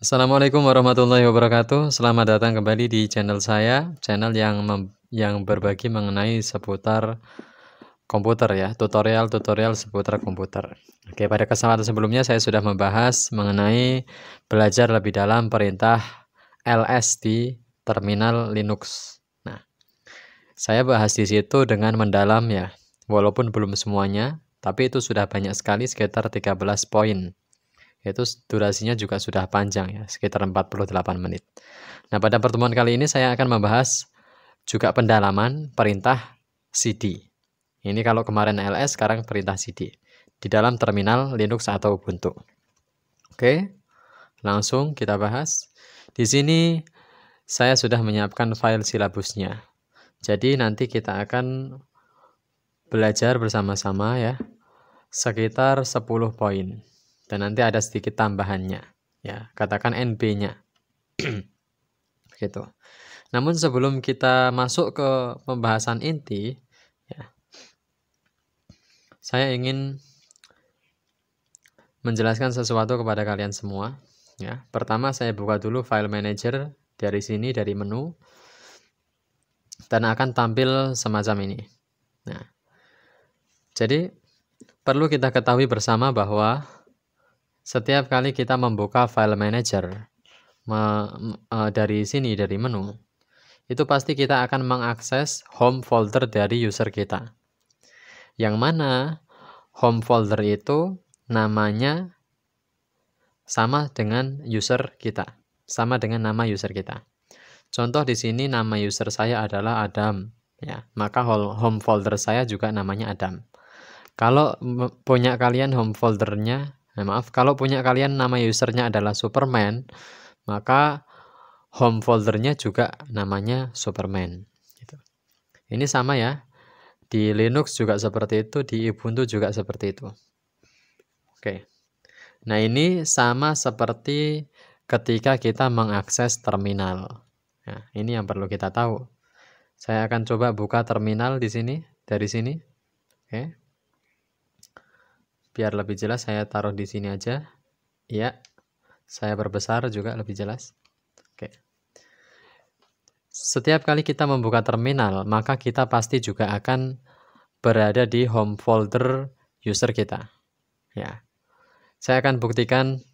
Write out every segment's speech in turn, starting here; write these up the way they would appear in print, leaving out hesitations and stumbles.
Assalamualaikum warahmatullahi wabarakatuh. Selamat datang kembali di channel saya, channel yang berbagi mengenai seputar komputer ya, tutorial-tutorial seputar komputer. Oke, pada kesempatan sebelumnya saya sudah membahas mengenai belajar lebih dalam perintah ls di terminal Linux. Nah, saya bahas di situ dengan mendalam ya, walaupun belum semuanya, tapi itu sudah banyak sekali sekitar 13 poin. Itu durasinya juga sudah panjang ya, sekitar 48 menit. Nah, pada pertemuan kali ini saya akan membahas juga pendalaman perintah cd. Ini kalau kemarin ls, sekarang perintah cd di dalam terminal Linux atau Ubuntu. Oke, langsung kita bahas. Di sini saya sudah menyiapkan file silabusnya. Jadi nanti kita akan belajar bersama-sama ya, sekitar 10 poin. Dan nanti ada sedikit tambahannya. Ya, katakan NB-nya. Gitu. Namun sebelum kita masuk ke pembahasan inti, ya, saya ingin menjelaskan sesuatu kepada kalian semua. Ya, pertama saya buka dulu file manager dari sini, dari menu, dan akan tampil semacam ini. Nah, jadi perlu kita ketahui bersama bahwa setiap kali kita membuka file manager dari sini, dari menu, itu pasti kita akan mengakses home folder dari user kita. Yang mana home folder itu namanya sama dengan user kita, sama dengan nama user kita. Contoh di sini nama user saya adalah Adam, ya, maka home folder saya juga namanya Adam. Kalau punya kalian home foldernya, kalau punya kalian nama usernya adalah Superman, maka home foldernya juga namanya Superman. Gitu. Ini sama ya, di Linux juga seperti itu, di Ubuntu juga seperti itu. Oke. Nah, ini sama seperti ketika kita mengakses terminal. Nah, ini yang perlu kita tahu. Saya akan coba buka terminal di sini, dari sini. Oke. Biar lebih jelas saya taruh di sini aja. Ya, saya perbesar juga lebih jelas. Oke. Setiap kali kita membuka terminal, maka kita pasti juga akan berada di home folder user kita. Ya. Saya akan buktikan,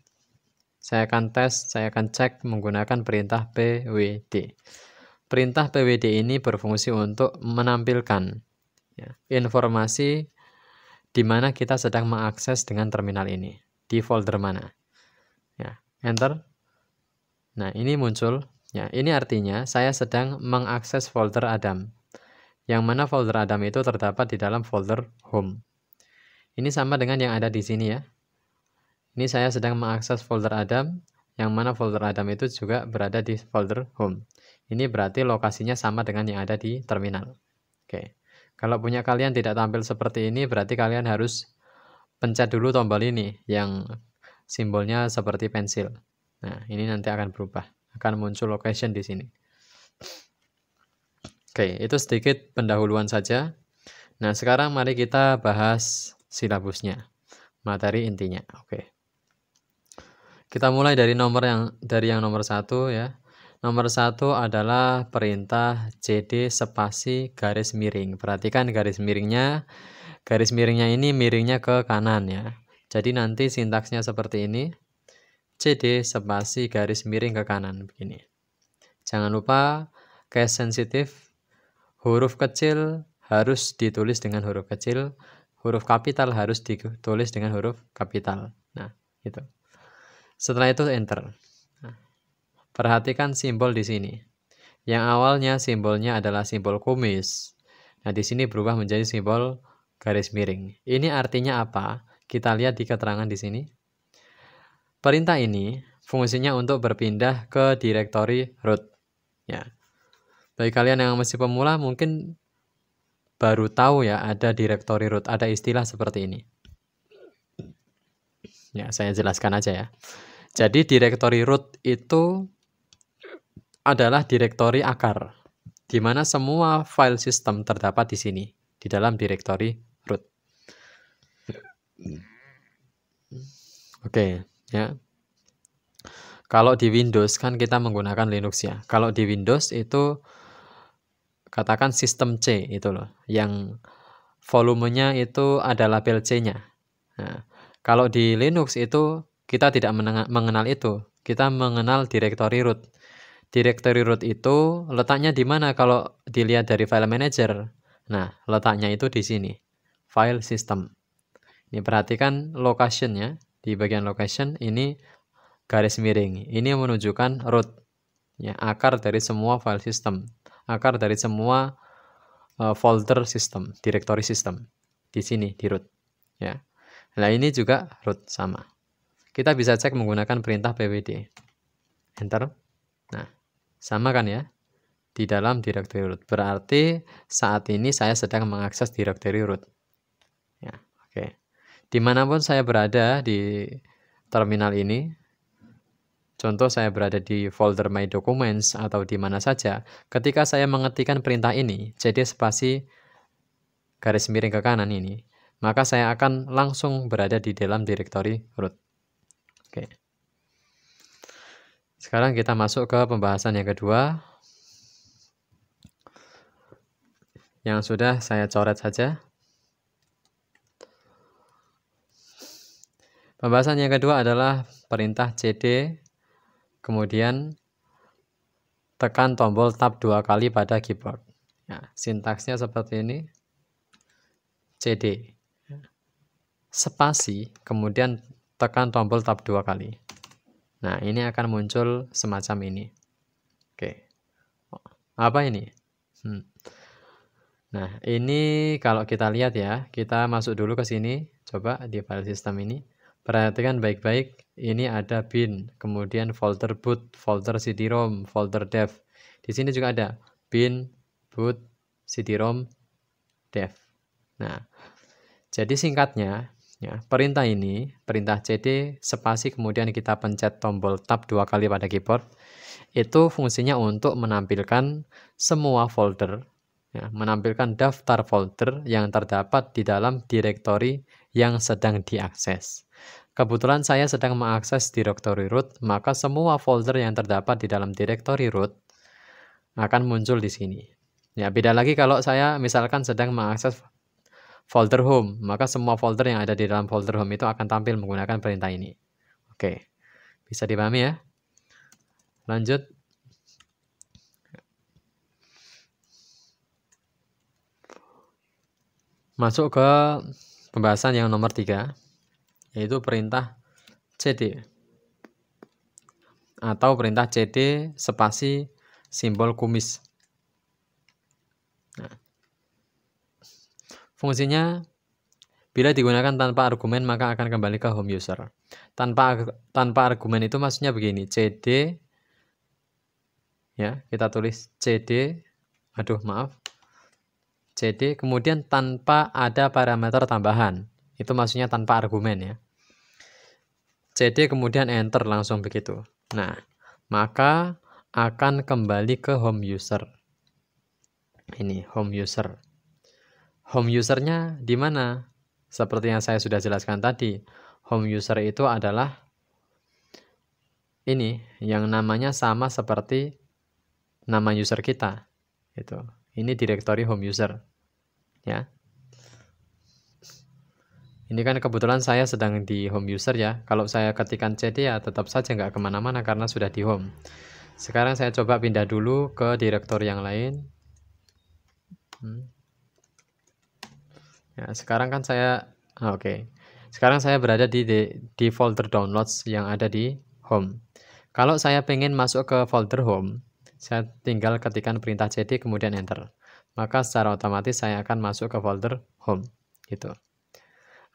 saya akan tes, saya akan cek menggunakan perintah pwd. Perintah pwd ini berfungsi untuk menampilkan ya, informasi di mana kita sedang mengakses dengan terminal ini, di folder mana. Ya, enter. Nah, ini muncul. Ya, ini artinya saya sedang mengakses folder Adam. Yang mana folder Adam itu terdapat di dalam folder home. Ini sama dengan yang ada di sini ya. Ini saya sedang mengakses folder Adam, yang mana folder Adam itu juga berada di folder home. Ini berarti lokasinya sama dengan yang ada di terminal. Oke. Kalau punya kalian tidak tampil seperti ini, berarti kalian harus pencet dulu tombol ini yang simbolnya seperti pensil. Nah, ini nanti akan berubah, akan muncul location di sini. Oke, itu sedikit pendahuluan saja. Nah, sekarang mari kita bahas silabusnya, materi intinya. Oke. Kita mulai dari yang nomor 1 ya. Nomor 1 adalah perintah cd spasi garis miring. Perhatikan garis miringnya. Garis miringnya ini miringnya ke kanan ya. Jadi nanti sintaksnya seperti ini. cd spasi garis miring ke kanan begini. Jangan lupa case sensitif. Huruf kecil harus ditulis dengan huruf kecil. Huruf kapital harus ditulis dengan huruf kapital. Nah, itu. Setelah itu enter. Nah, perhatikan simbol di sini. Yang awalnya simbolnya adalah simbol kumis. Nah, di sini berubah menjadi simbol garis miring. Ini artinya apa? Kita lihat di keterangan di sini. Perintah ini fungsinya untuk berpindah ke direktori root. Ya. Bagi kalian yang masih pemula mungkin baru tahu ya ada direktori root, ada istilah seperti ini. Ya, saya jelaskan aja ya. Jadi direktori root itu adalah direktori akar, di mana semua file sistem terdapat di sini, di dalam direktori root. Oke, ya. Kalau di Windows kan kita menggunakan Linux ya. Kalau di Windows itu katakan sistem C itu loh, yang volumenya itu ada label C-nya. Nah, kalau di Linux itu kita tidak mengenal itu. Kita mengenal directory root. Directory root itu letaknya di mana kalau dilihat dari file manager? Nah, letaknya itu di sini. File system. Ini perhatikan location-nya. Di bagian location ini garis miring. Ini menunjukkan root. Ya, akar dari semua file system. Akar dari semua folder system, directory system. Di sini, di root. Ya. Nah, ini juga root sama. Kita bisa cek menggunakan perintah pwd. Enter. Nah, sama kan ya? Di dalam directory root. Berarti saat ini saya sedang mengakses directory root. Ya, oke. Dimanapun saya berada di terminal ini, contoh saya berada di folder My Documents atau di mana saja, ketika saya mengetikkan perintah ini, cd spasi garis miring ke kanan ini, maka saya akan langsung berada di dalam directory root. Oke. Sekarang kita masuk ke pembahasan yang kedua, yang sudah saya coret saja. Pembahasan yang kedua adalah perintah cd, kemudian tekan tombol tab 2 kali pada keyboard. Ya, sintaksnya seperti ini. cd. Spasi, kemudian tekan tombol tab 2 kali. Nah, ini akan muncul semacam ini. Oke. Apa ini? Nah, ini kalau kita lihat ya, kita masuk dulu ke sini. Coba di file system ini. Perhatikan baik-baik, ini ada bin, kemudian folder boot, folder cd-rom, folder dev. Di sini juga ada bin, boot, cd-rom, dev. Nah, jadi singkatnya, ya, perintah ini, perintah cd spasi kemudian kita pencet tombol tab 2 kali pada keyboard, itu fungsinya untuk menampilkan semua folder, ya, menampilkan daftar folder yang terdapat di dalam directory yang sedang diakses. Kebetulan saya sedang mengakses directory root, maka semua folder yang terdapat di dalam directory root akan muncul di sini. Ya, beda lagi kalau saya misalkan sedang mengakses folder home, maka semua folder yang ada di dalam folder home itu akan tampil menggunakan perintah ini. Oke, bisa dipahami ya? Lanjut. Masuk ke pembahasan yang nomor 3, yaitu perintah cd atau perintah cd spasi simbol kumis. Nah, fungsinya bila digunakan tanpa argumen maka akan kembali ke home user. Tanpa argumen itu maksudnya begini, cd, ya, kita tulis cd, cd kemudian tanpa ada parameter tambahan. Itu maksudnya tanpa argumen ya. cd kemudian enter langsung begitu. Nah, maka akan kembali ke home user. Ini home user. Home usernya di mana? Seperti yang saya sudah jelaskan tadi, home user itu adalah ini yang namanya sama seperti nama user kita. Itu. Ini directory home user. Ya. Ini kan kebetulan saya sedang di home user ya. Kalau saya ketikkan cd ya tetap saja nggak kemana-mana karena sudah di home. Sekarang saya coba pindah dulu ke directory yang lain. Ya, sekarang kan saya oke. Sekarang saya berada di folder downloads yang ada di home. Kalau saya pengen masuk ke folder home, saya tinggal ketikkan perintah cd kemudian enter. Maka secara otomatis saya akan masuk ke folder home gitu.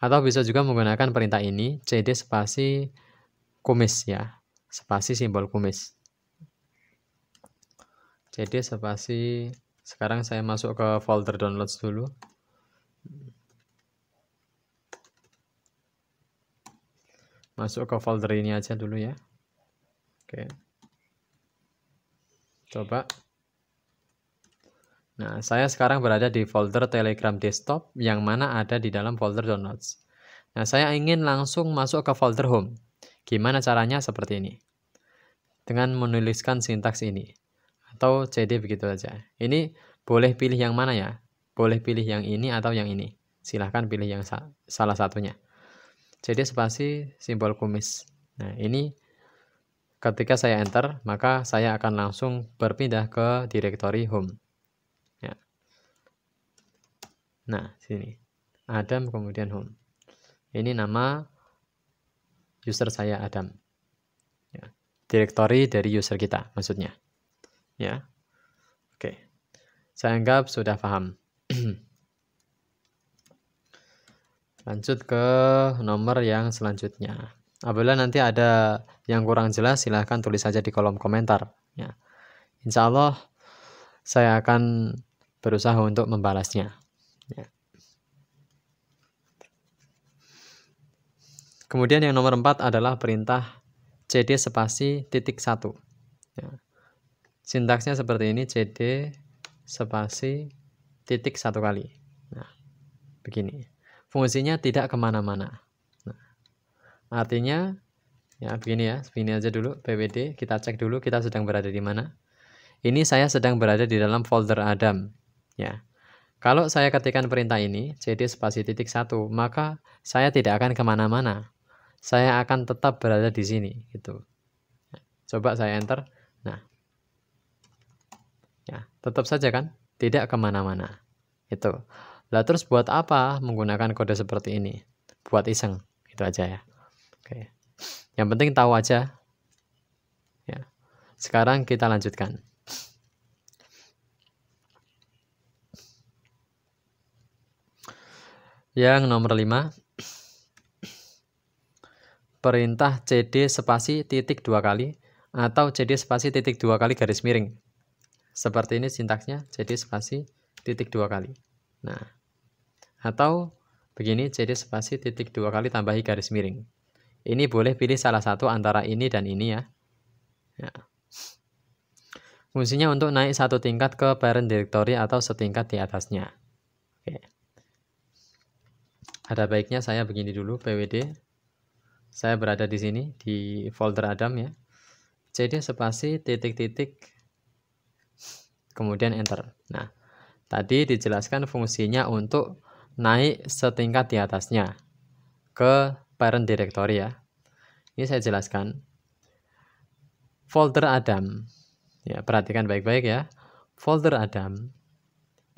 Atau bisa juga menggunakan perintah ini, cd spasi kumis ya, spasi simbol kumis. cd spasi, sekarang saya masuk ke folder downloads dulu. Masuk ke folder ini aja dulu ya. Oke. Coba. Nah, saya sekarang berada di folder Telegram desktop yang mana ada di dalam folder downloads. Nah, saya ingin langsung masuk ke folder home. Gimana caranya? Seperti ini. dengan menuliskan sintaks ini. Atau CD begitu saja. Ini boleh pilih yang mana ya? Boleh pilih yang ini atau yang ini. Silahkan pilih yang salah satunya. CD spasi simbol kumis. Nah, ini ketika saya enter, maka saya akan langsung berpindah ke directory home. Ya. Nah, sini. Adam kemudian home. Ini nama user saya Adam. Ya. Directory dari user kita maksudnya. Ya. Oke. Saya anggap sudah paham. Lanjut ke nomor yang selanjutnya. Apabila nanti ada yang kurang jelas, silahkan tulis saja di kolom komentar. Ya. Insya Allah saya akan berusaha untuk membalasnya. Ya. Kemudian yang nomor 4 adalah perintah cd spasi titik 1. Ya. Sintaksnya seperti ini, cd spasi titik 1 kali. Nah, begini. Fungsinya tidak kemana-mana. Nah, artinya, ya begini ya, begini aja dulu, pwd, kita cek dulu kita sedang berada di mana. Ini saya sedang berada di dalam folder Adam. Ya. Kalau saya ketikkan perintah ini, cd spasi titik 1, maka saya tidak akan kemana-mana. Saya akan tetap berada di sini. Gitu. Coba saya enter. Nah, ya, tetap saja kan, tidak kemana-mana. Itu. Lah terus buat apa menggunakan kode seperti ini? Buat iseng, itu aja ya. Oke. Yang penting tahu aja. Ya. Sekarang kita lanjutkan. Yang nomor 5. Perintah cd spasi titik 2 kali atau cd spasi titik 2 kali garis miring. Seperti ini sintaksnya, cd spasi titik 2 kali. Nah, atau begini, cd spasi titik 2 kali tambahi garis miring. Ini boleh pilih salah satu antara ini dan ini ya. Ya. Fungsinya untuk naik satu tingkat ke parent directory atau setingkat di atasnya. Oke. Ada baiknya saya begini dulu, pwd. Saya berada di sini, di folder Adam ya. cd spasi titik-titik, kemudian enter. Nah, tadi dijelaskan fungsinya untuk naik setingkat di atasnya ke parent directory ya. Ini saya jelaskan. Folder Adam, ya perhatikan baik-baik ya. Folder Adam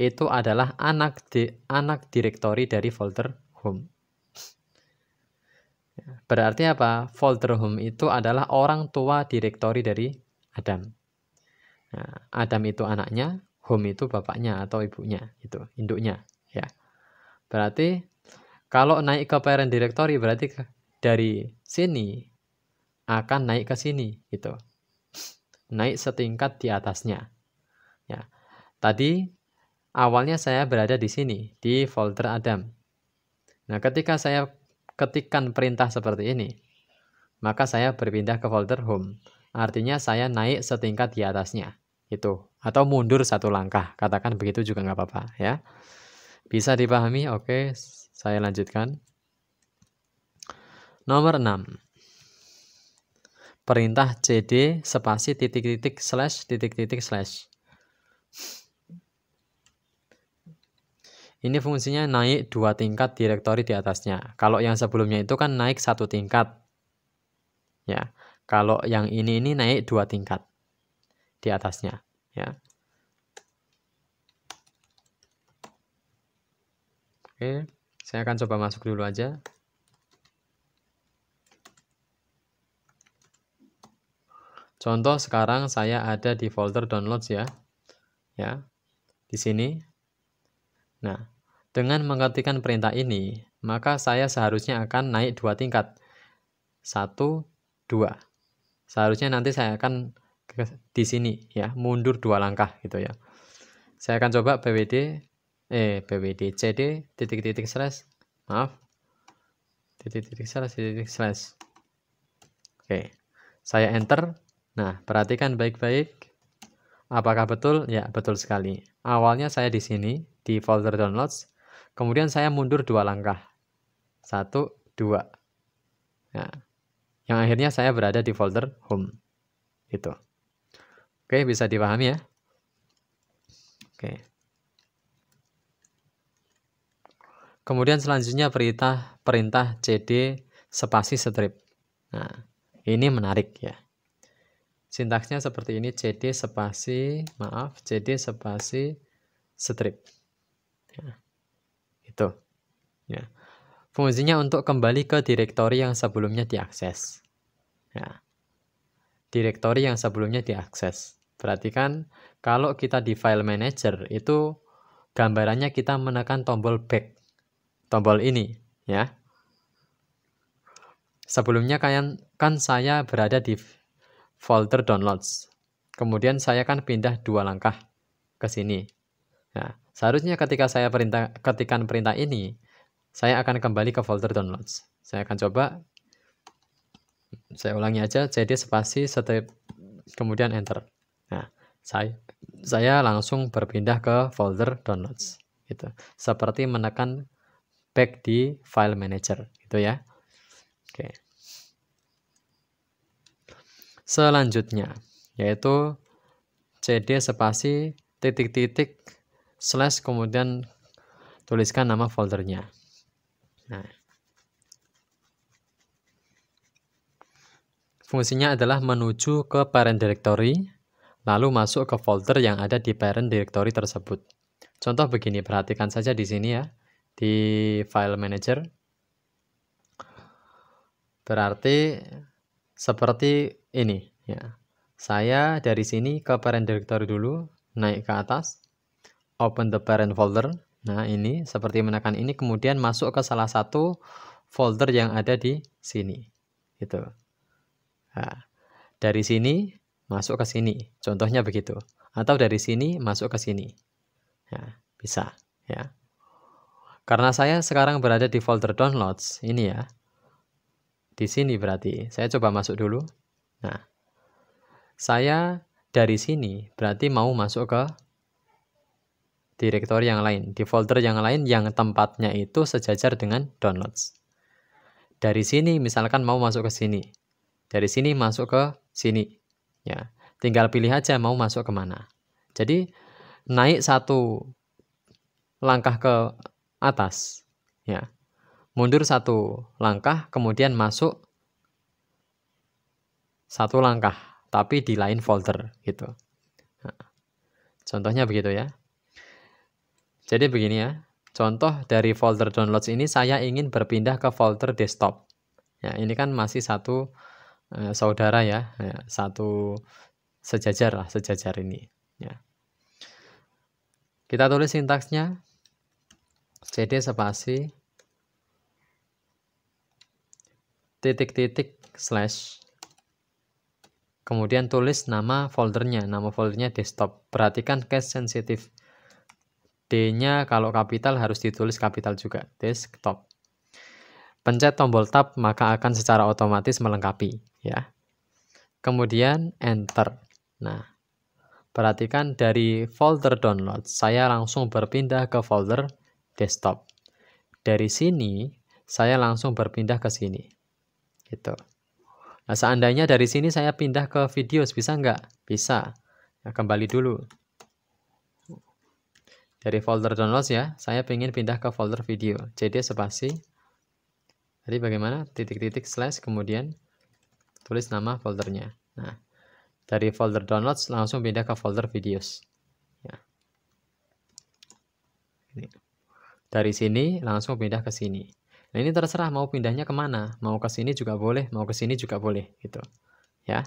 itu adalah anak directory dari folder home. Berarti apa? Folder home itu adalah orang tua directory dari Adam. Nah, Adam itu anaknya, home itu bapaknya atau ibunya, itu induknya. Ya, berarti kalau naik ke parent directory berarti dari sini akan naik ke sini, gitu. Naik setingkat di atasnya. Ya, tadi awalnya saya berada di sini di folder Adam. Nah, ketika saya ketikkan perintah seperti ini, maka saya berpindah ke folder home. Artinya saya naik setingkat di atasnya. Itu. Atau mundur satu langkah. Katakan begitu juga nggak apa-apa ya. Bisa dipahami? Oke, saya lanjutkan. Nomor 6. Perintah cd spasi titik-titik slash titik-titik slash. Ini fungsinya naik 2 tingkat directory di atasnya. Kalau yang sebelumnya itu kan naik 1 tingkat. Ya. Kalau yang ini naik 2 tingkat di atasnya, ya. Oke, saya akan coba masuk dulu aja. Contoh sekarang saya ada di folder downloads ya. Ya. Di sini. Nah, dengan mengetikkan perintah ini, maka saya seharusnya akan naik 2 tingkat. 1, 2. Seharusnya nanti saya akan di sini ya, mundur 2 langkah gitu ya. Saya akan coba pwd cd titik-titik slash, maaf, titik-titik slash. Oke, saya enter. Nah, perhatikan baik-baik. Apakah betul? Ya, betul sekali. Awalnya saya di sini, di folder downloads. Kemudian saya mundur 2 langkah. 1, 2. Nah, yang akhirnya saya berada di folder home. Gitu. Oke, bisa dipahami ya? Oke. Kemudian selanjutnya perintah cd spasi strip. Nah, ini menarik ya. Sintaksnya seperti ini, cd spasi strip. Ya, itu. Ya. Fungsinya untuk kembali ke direktori yang sebelumnya diakses. Ya. Direktori yang sebelumnya diakses. Perhatikan, kalau kita di file manager itu gambarannya kita menekan tombol back. Tombol ini, ya. Sebelumnya kan saya berada di folder downloads. Kemudian saya kan pindah 2 langkah ke sini. Nah, seharusnya ketika saya ketikan perintah ini, saya akan kembali ke folder downloads. Saya akan coba, saya ulangi aja, cd spasi strip, kemudian enter. Nah, saya langsung berpindah ke folder downloads. Gitu. Seperti menekan back di file manager, gitu ya. Oke. Selanjutnya, yaitu cd spasi titik-titik slash kemudian tuliskan nama foldernya. Nah, fungsinya adalah menuju ke parent directory, lalu masuk ke folder yang ada di parent directory tersebut. Contoh begini, perhatikan saja di sini ya, di file manager. Berarti seperti ini ya. Saya dari sini ke parent directory dulu, naik ke atas, open the parent folder. Nah, ini seperti menekan ini, kemudian masuk ke salah satu folder yang ada di sini. Gitu. Nah, dari sini masuk ke sini. Contohnya begitu. Atau dari sini masuk ke sini. Ya, bisa ya. Karena saya sekarang berada di folder downloads, ini ya. Di sini berarti. Saya coba masuk dulu. Nah, saya dari sini berarti mau masuk ke direktori yang lain, di folder yang lain yang tempatnya itu sejajar dengan downloads. Dari sini misalkan mau masuk ke sini. Dari sini masuk ke sini. Ya, tinggal pilih aja mau masuk kemana. Jadi naik 1 langkah ke atas, ya. Mundur 1 langkah, kemudian masuk 1 langkah, tapi di lain folder gitu. Nah, contohnya begitu ya. Jadi begini ya. Contoh dari folder downloads ini saya ingin berpindah ke folder desktop. Ya, ini kan masih satu saudara ya, satu sejajar lah, sejajar ini. Ya. Kita tulis sintaksnya, cd spasi titik-titik slash, kemudian tulis nama foldernya desktop. Perhatikan case sensitive. D-nya kalau kapital harus ditulis kapital juga, desktop. Pencet tombol tab maka akan secara otomatis melengkapi ya. Kemudian enter. Nah, perhatikan dari folder download saya langsung berpindah ke folder desktop. Dari sini saya langsung berpindah ke sini. Gitu. Nah, seandainya dari sini saya pindah ke videos bisa nggak? Bisa. Nah, kembali dulu. Dari folder downloads ya, saya ingin pindah ke folder video. Cd spasi. Jadi bagaimana? Titik-titik slash kemudian tulis nama foldernya. Nah, dari folder downloads langsung pindah ke folder videos. Ya. Ini. Dari sini langsung pindah ke sini. Nah, ini terserah mau pindahnya kemana. Mau ke sini juga boleh, mau ke sini juga boleh. Gitu. Ya.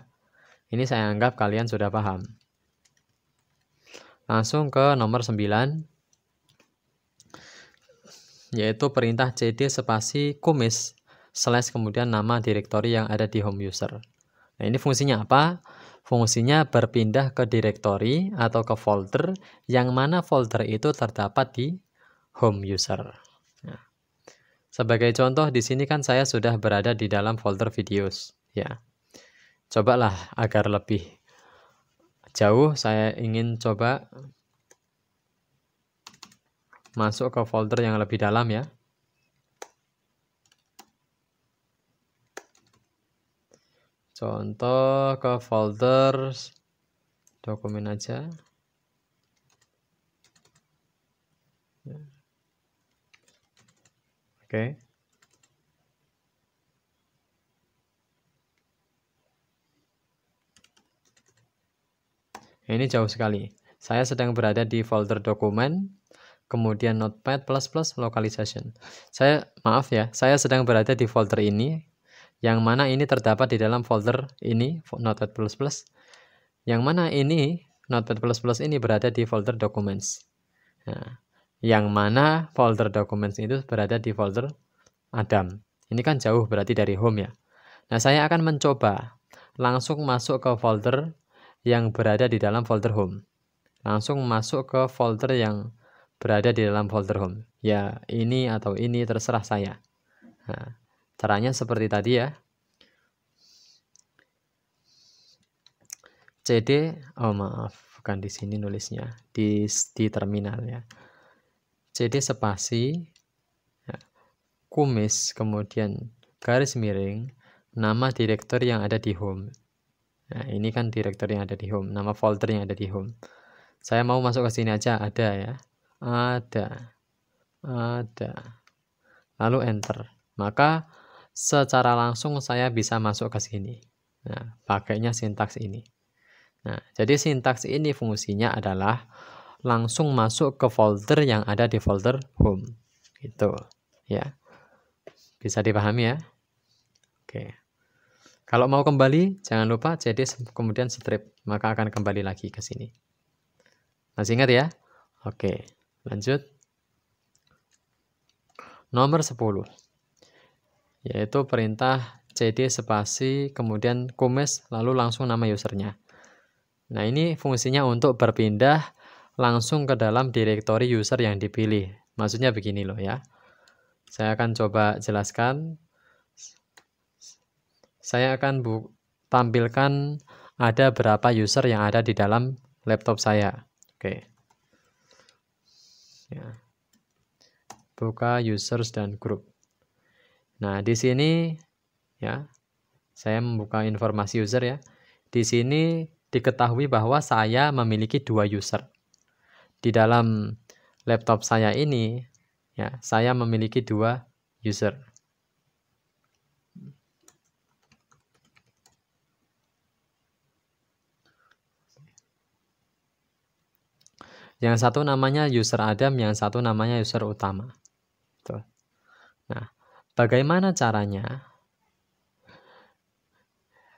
Ini saya anggap kalian sudah paham. Langsung ke nomor 9. Yaitu perintah cd spasi kumis slash kemudian nama direktori yang ada di home user. Nah, ini fungsinya apa? Fungsinya berpindah ke direktori atau ke folder yang mana folder itu terdapat di home user. Nah, sebagai contoh di sini kan saya sudah berada di dalam folder videos. Ya, cobalah agar lebih jauh saya ingin coba masuk ke folder yang lebih dalam ya. Contoh ke folder dokumen aja. Oke. Ini jauh sekali. Saya sedang berada di folder dokumen, kemudian notepad ++ localization. Maaf ya, saya sedang berada di folder ini, yang mana ini terdapat di dalam folder ini, notepad ++. Yang mana ini, notepad ++ ini berada di folder documents. Nah, yang mana folder documents itu berada di folder Adam. Ini kan jauh berarti dari home ya. Nah, saya akan mencoba langsung masuk ke folder yang berada di dalam folder home. Langsung masuk ke folder yang berada di dalam folder home. Ya, ini atau ini terserah saya. Nah, caranya seperti tadi ya. CD, oh maaf, bukan di sini nulisnya, di terminal ya. CD spasi, ya, kumis, kemudian garis miring, nama direktori yang ada di home. Nah, ini kan direktori yang ada di home, nama folder yang ada di home. Saya mau masuk ke sini aja, ada ya. Ada. Lalu enter. Maka secara langsung saya bisa masuk ke sini. Nah, pakainya sintaks ini. Nah, jadi sintaks ini fungsinya adalah langsung masuk ke folder yang ada di folder home. Gitu. Ya. Bisa dipahami ya? Oke. Kalau mau kembali, jangan lupa jadi kemudian strip, maka akan kembali lagi ke sini. Masih ingat ya? Oke, lanjut. Nomor 10. Yaitu perintah cd spasi, kemudian kumis, lalu langsung nama usernya. Nah, ini fungsinya untuk berpindah langsung ke dalam direktori user yang dipilih. Maksudnya begini loh ya. Saya akan coba jelaskan. Saya akan tampilkan ada berapa user yang ada di dalam laptop saya. Oke. Ya. Buka users dan group. Nah, di sini ya, saya membuka informasi user ya. Di sini diketahui bahwa saya memiliki 2 user. Di dalam laptop saya ini ya, saya memiliki 2 user. Yang satu namanya user Adam, yang satu namanya user utama. Tuh. Nah, bagaimana caranya?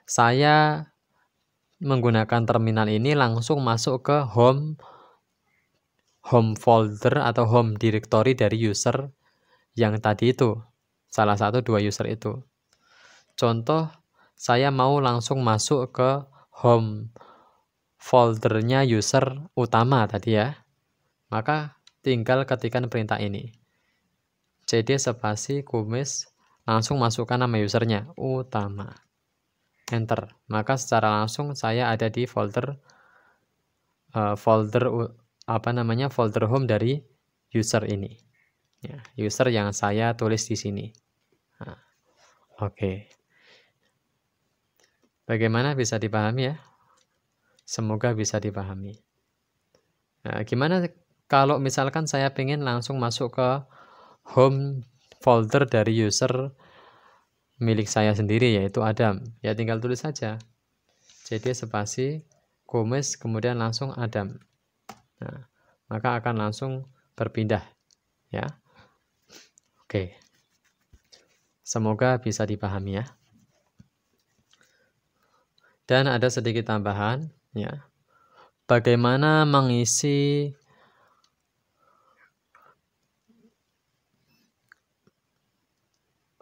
Saya menggunakan terminal ini langsung masuk ke home folder atau home directory dari user yang tadi itu. Salah satu 2 user itu. Contoh, saya mau langsung masuk ke home foldernya user utama tadi ya. Maka tinggal ketikkan perintah ini. cd spasi kumis, langsung masukkan nama usernya, utama. Enter. Maka secara langsung saya ada di folder folder home dari user ini. Ya, user yang saya tulis di sini. Nah, oke. Bagaimana, bisa dipahami ya? Semoga bisa dipahami. Nah, gimana kalau misalkan saya pengen langsung masuk ke home folder dari user milik saya sendiri, yaitu Adam. Ya tinggal tulis saja. cd spasi kumis, kemudian langsung Adam. Nah, maka akan langsung berpindah. Ya. Oke. Semoga bisa dipahami ya. Dan ada sedikit tambahan ya. Bagaimana mengisi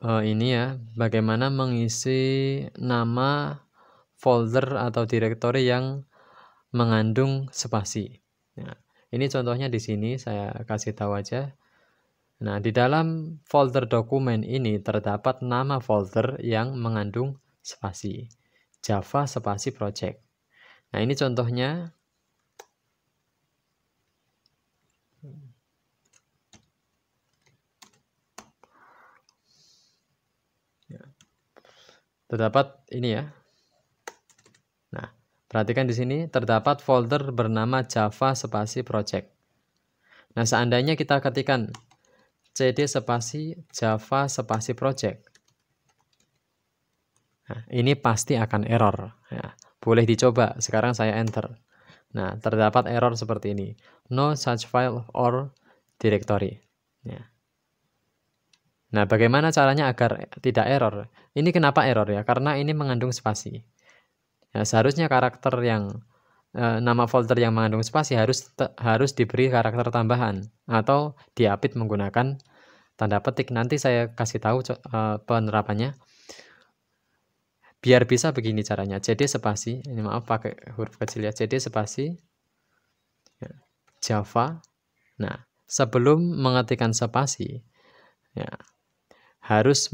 ini ya, bagaimana mengisi nama folder atau direktori yang mengandung spasi. Nah, ini contohnya di sini saya kasih tahu aja. Nah, di dalam folder dokumen ini terdapat nama folder yang mengandung spasi. Java spasi project. Nah, ini contohnya. Terdapat ini ya. Perhatikan di sini terdapat folder bernama Java spasi project. Nah, seandainya kita ketikkan cd spasi Java spasi project. Nah, ini pasti akan error. Ya, boleh dicoba. Sekarang saya enter. Nah, terdapat error seperti ini. No such file or directory. Ya. Nah, bagaimana caranya agar tidak error? Ini kenapa error ya? Karena ini mengandung spasi. Ya, seharusnya karakter yang nama folder yang mengandung spasi harus diberi karakter tambahan atau diapit menggunakan tanda petik. Nanti saya kasih tahu penerapannya. Biar bisa begini caranya, cd spasi, ini maaf pakai huruf kecil ya, cd spasi ya, Java. Nah, sebelum mengetikkan spasi, ya, harus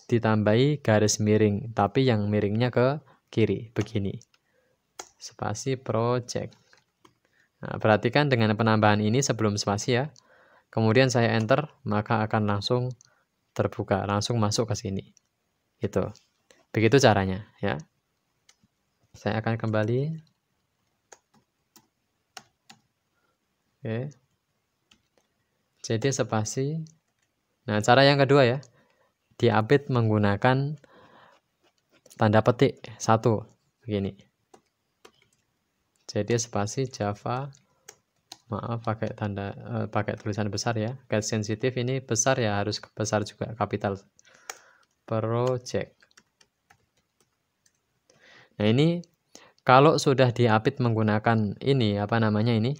ditambahi garis miring, tapi yang miringnya ke kiri, begini. Spasi project. Nah, perhatikan dengan penambahan ini sebelum spasi ya. Kemudian saya enter, maka akan langsung terbuka, langsung masuk ke sini. Gitu. Begitu caranya ya. Saya akan kembali. Oke. cd spasi. Nah, cara yang kedua ya. Diupdate menggunakan tanda petik 1 begini. cd spasi Java. Maaf pakai pakai tulisan besar ya. Case sensitif ini besar ya, harus besar juga, kapital. Project. Nah, ini kalau sudah diapit menggunakan ini apa namanya ini?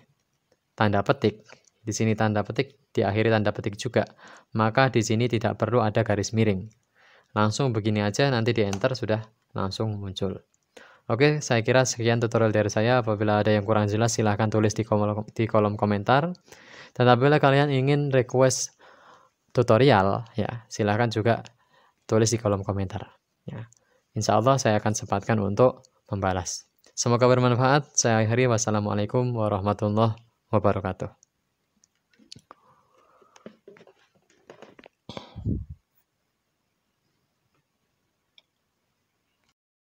Tanda petik. Di sini tanda petik, diakhiri tanda petik juga. Maka di sini tidak perlu ada garis miring. Langsung begini aja, nanti di enter sudah langsung muncul. Oke, saya kira sekian tutorial dari saya. Apabila ada yang kurang jelas silahkan tulis di kolom komentar. Dan apabila kalian ingin request tutorial, ya silahkan juga tulis di kolom komentar. Ya. Insya Allah saya akan sempatkan untuk membalas. Semoga bermanfaat. Saya akhiri. Wassalamualaikum warahmatullahi wabarakatuh.